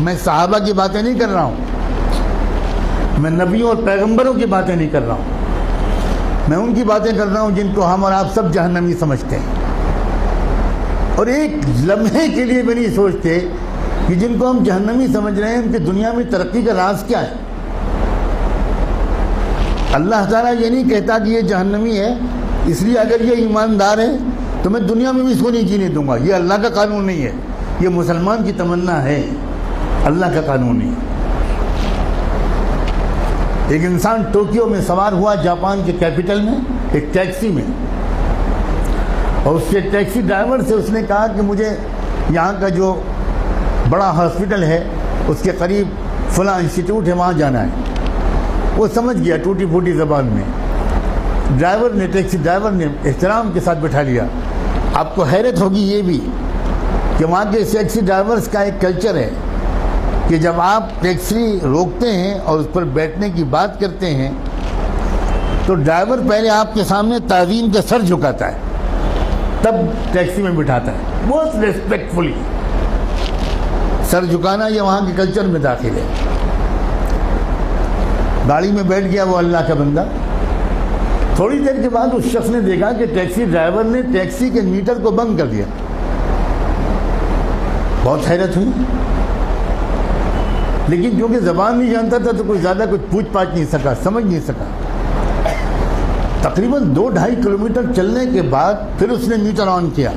میں صحابہ کی باتیں نہیں کر رہا ہوں، میں نبیوں اور پیغمبروں کی باتیں نہیں کر رہا ہوں، میں ان کی باتیں کر رہا ہوں جن کو ہم اور آپ سب جہنمی سمجھتے ہیں، اور ایک لمحے کے لیے بھی نہیں سوچتے کہ جن کو ہم جہنمی سمجھ رہے ہیں ان کی دنیا میں ترقی کا راز کیا ہے۔ اللہ تعالیٰ یہ نہیں کہتا کہ یہ جہنمی ہے اس لیے اگر یہ ایماندار ہے تو میں دنیا میں بھی اس کو نہیں جینے دوں گا، یہ اللہ کا قانون نہیں ہے، یہ مسلمان کی تمنا ہے، اللہ کا قانون نہیں ہے۔ ایک انسان ٹوکیو میں سوار ہوا جاپان کے کیپٹل میں ایک ٹیکسی میں، اور اس کے ٹیکسی ڈرائیور سے اس نے کہا کہ مجھے یہاں کا جو بڑا ہاسپٹل ہے اس کے قریب فلاں انسٹیٹیوٹ ہے وہاں جانا ہے۔ وہ سمجھ گیا ٹوٹی پھوٹی زبان میں، ٹیکسی ڈرائیور نے احترام کے ساتھ بٹھا لیا۔ آپ کو حیرت ہوگی یہ بھی کہ وہاں کے ٹیکسی ڈرائیورز کا ایک کلچر ہے کہ جب آپ ٹیکسی روکتے ہیں اور اس پر بیٹھنے کی بات کرتے ہیں تو ڈرائیور پہلے آپ کے سامنے تعظیم کا سر جھکاتا ہے، تب ٹیکسی میں بٹھاتا ہے، بہت ریسپیکٹفلی۔ سر جھکانا یہ وہاں کے کلچر میں داخل ہے۔ گاڑی میں بیٹھ گیا وہ اللہ کا بندہ، تھوڑی دیر کے بعد اس شخص نے دیکھا کہ ٹیکسی ڈرائیور نے ٹیکسی کے میٹر کو بند کر دیا۔ بہت حیرت ہوئی، لیکن کیونکہ زبان نہیں جانتا تھا تو کوئی زیادہ کچھ پوچھ پاچھ نہیں سکا، سمجھ نہیں سکا۔ تقریباً 2-2.5 کلومیٹر چلنے کے بعد پھر اس نے میٹر آن کیا،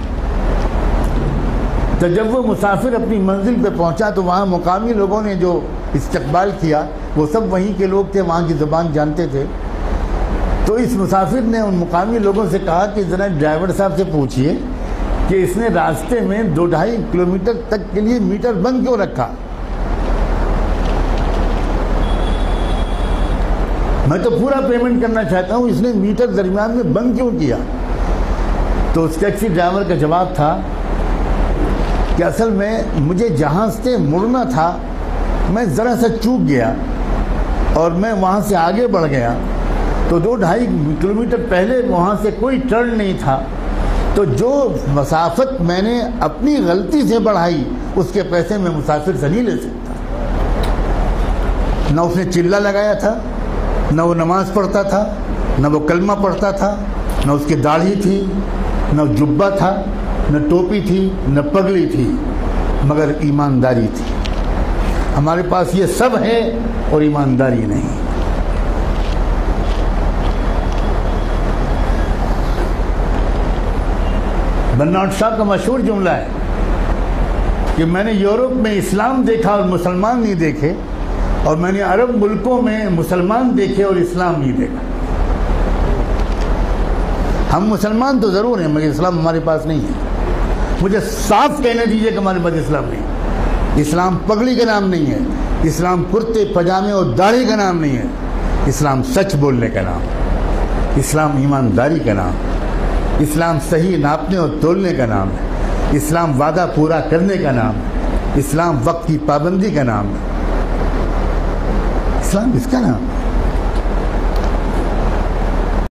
تو جب وہ مسافر اپنی منزل پہ پہنچا تو وہاں مقامی لوگوں نے جو استقبال کیا وہ سب وہیں کے لوگ تھے، وہاں کی زبان جانتے تھے۔ تو اس مسافر نے ان مقامی لوگوں سے کہا کہ ذرا ڈرائیور صاحب سے پوچھئے کہ اس نے راستے میں 2-2.5 کلومیٹر تک کے لیے میٹر بند کیوں رکھا؟ میں تو پورا پیمنٹ کرنا چاہتا ہوں، اس نے میٹر درمیان میں بند کیوں کیا؟ تو اس ٹیکسی ڈرائیور کا جواب تھا کہ اصل میں مجھے جہاں سے مڑنا تھا میں ذرا سا چوک گیا اور میں وہاں سے آگے بڑھ گیا، تو 2-2.5 کلومیٹر پہلے وہاں سے کوئی ٹرن نہیں تھا، تو جو مسافت میں نے اپنی غلطی سے بڑھائی اس کے پیسے میں مسافر سے نہیں لے سکتا۔ نہ اس نے چلہ لگایا تھا، نہ وہ نماز پڑھتا تھا، نہ وہ کلمہ پڑھتا تھا، نہ اس کی داڑھی تھی، نہ جبہ تھا، نہ ٹوپی تھی، نہ پگڑی تھی، مگر ایمانداری تھی۔ ہمارے پاس یہ سب ہے اور ایمانداری نہیں۔ برنارڈ شاہ کا مشہور جملہ ہے کہ میں نے یورپ میں اسلام دیکھا اور مسلمان نہیں دیکھے، اور میں نے عرب ملکوں میں مسلمان دیکھے اور اسلام نہیں دیکھا۔ ہم مسلمان تو ضرور ہیں مگر اسلام ہمارے پاس نہیں ہے۔ مجھے صاف کہنے دیجئے کہ ہمارے پاس اسلام نہیں ہے۔ اسلام پگڑی کا نام نہیں ہے، اسلام کرتے پجامے اور داڑھی کا نام نہیں ہے، اسلام سچ بولنے کا نام، اسلام ایمانداری کا نام، اسلام صحیح ناپنے اور تولنے کا نام ہے، اسلام وعدہ پورا کرنے کا نام ہے، اسلام وقت کی پابندی کا نام ہے، اسلام اس کا نام ہے۔